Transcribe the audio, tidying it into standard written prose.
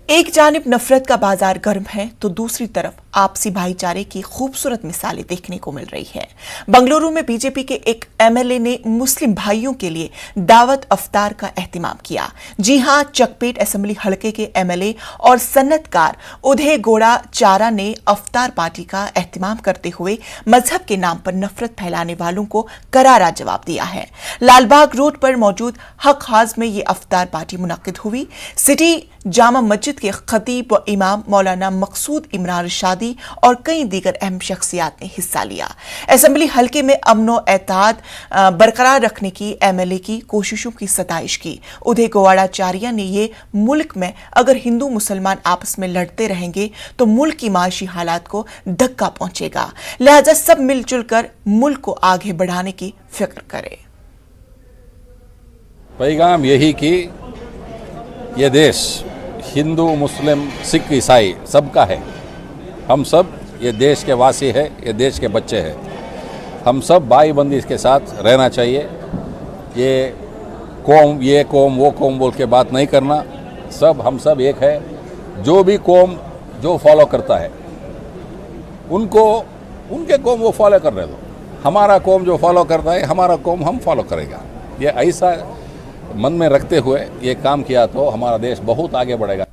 एक जानिब नफरत का बाजार गर्म है तो दूसरी तरफ आपसी भाईचारे की खूबसूरत मिसालें देखने को मिल रही है। बंगलुरु में बीजेपी के एक एमएलए ने मुस्लिम भाइयों के लिए दावत अफ्तार का एहतिमाम किया। जी हां, चकपेट असेंबली हलके के एमएलए और सन्नतकार उदय गोड़ाचारा ने अफ्तार पार्टी का एहतिमाम करते हुए मजहब के नाम पर नफरत फैलाने वालों को करारा जवाब दिया है। लालबाग रोड पर मौजूद हक हाज में ये अफ्तार पार्टी मुनक्किद हुई। सिटी जामा मस्जिद के खतीब व इमाम मौलाना मकसूद इमरान रशादी और कई दीगर अहम शख्सियात ने हिस्सा लिया। असेंबली हलके में अमनो एतहाद बरकरार रखने की एमएलए की कोशिशों की सताइश की। उदय गोड़ाचार्य ने ये मुल्क में अगर हिंदू मुसलमान आपस में लड़ते रहेंगे तो मुल्क की माशी हालात को धक्का पहुंचेगा, लिहाजा सब मिलजुल कर मुल्क को आगे बढ़ाने की फिक्र करें। पैगाम यही कि ये देश हिंदू मुस्लिम सिख ईसाई सबका है। हम सब ये देश के वासी है, ये देश के बच्चे हैं। हम सब भाई बंदी के साथ रहना चाहिए। ये कौम वो कौम बोल के बात नहीं करना। हम सब एक है। जो भी कौम जो फॉलो करता है उनको उनके कौम वो फॉलो करने दो। हमारा कौम जो फॉलो करता है हमारा कौम हम फॉलो करेगा। ये ऐसा मन में रखते हुए ये काम किया तो हमारा देश बहुत आगे बढ़ेगा।